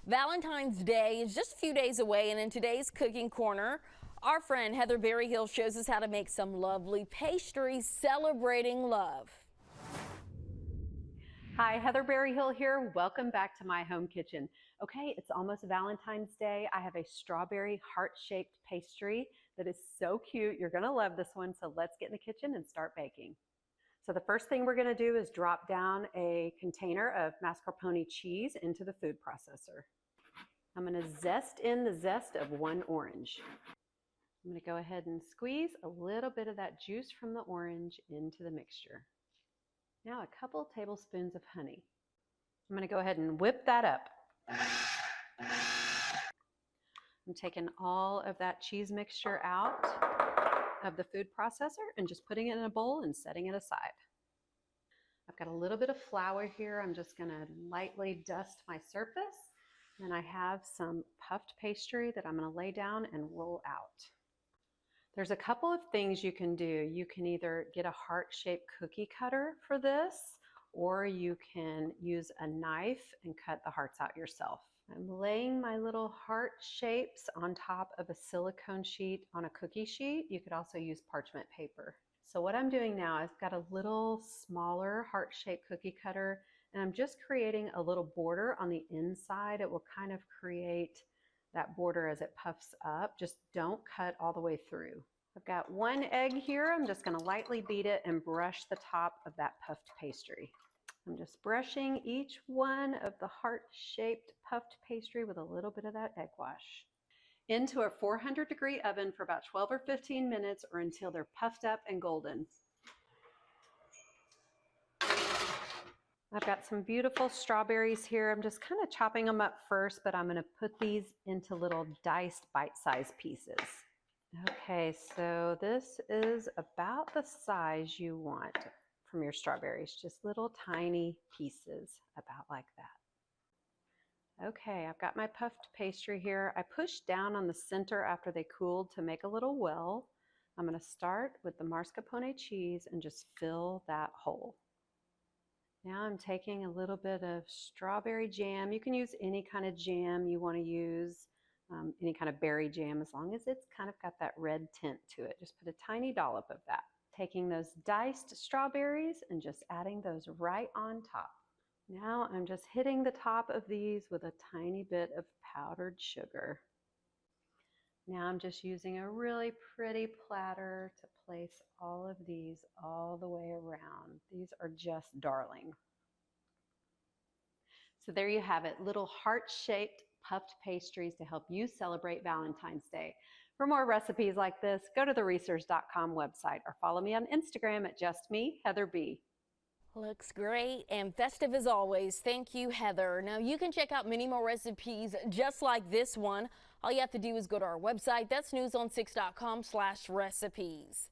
Valentine's Day is just a few days away, and in today's Cooking Corner, our friend Heather Berryhill shows us how to make some lovely pastries celebrating love. Hi, Heather Berryhill here. Welcome back to my home kitchen. Okay, it's almost Valentine's Day. I have a strawberry heart-shaped pastry that is so cute. You're gonna love this one, so let's get in the kitchen and start baking. So the first thing we're gonna do is drop down a container of mascarpone cheese into the food processor. I'm gonna zest in the zest of 1 orange. I'm gonna go ahead and squeeze a little bit of that juice from the orange into the mixture. Now a couple tablespoons of honey. I'm going to go ahead and whip that up. I'm taking all of that cheese mixture out of the food processor and just putting it in a bowl and setting it aside. I've got a little bit of flour here. I'm just going to lightly dust my surface. And I have some puffed pastry that I'm going to lay down and roll out. There's a couple of things you can do. You can either get a heart-shaped cookie cutter for this, or you can use a knife and cut the hearts out yourself. I'm laying my little heart shapes on top of a silicone sheet on a cookie sheet. You could also use parchment paper. So what I'm doing now, I've got a little smaller heart-shaped cookie cutter, and I'm just creating a little border on the inside. It will kind of create that border as it puffs up. Just don't cut all the way through. I've got 1 egg here. I'm just going to lightly beat it and brush the top of that puffed pastry. I'm just brushing each one of the heart-shaped puffed pastry with a little bit of that egg wash. Into a 400-degree oven for about 12 or 15 minutes or until they're puffed up and golden. I've got some beautiful strawberries here. I'm just kind of chopping them up first, but I'm going to put these into little diced bite-sized pieces. Okay, so this is about the size you want from your strawberries, just little tiny pieces, about like that. Okay, I've got my puffed pastry here. I pushed down on the center after they cooled to make a little well. I'm going to start with the mascarpone cheese and just fill that hole. Now I'm taking a little bit of strawberry jam. You can use any kind of jam you want to use, any kind of berry jam, as long as it's kind of got that red tint to it. Just put a tiny dollop of that. Taking those diced strawberries and just adding those right on top. Now I'm just hitting the top of these with a tiny bit of powdered sugar. Now I'm just using a really pretty platter to place all of these all the way around. These are just darling. So there you have it, little heart-shaped puffed pastries to help you celebrate Valentine's Day. For more recipes like this, go to theresearch.com website or follow me on Instagram at justme, Heather B. Looks great and festive as always. Thank you, Heather. Now you can check out many more recipes just like this one. All you have to do is go to our website. That's newson6.com/recipes.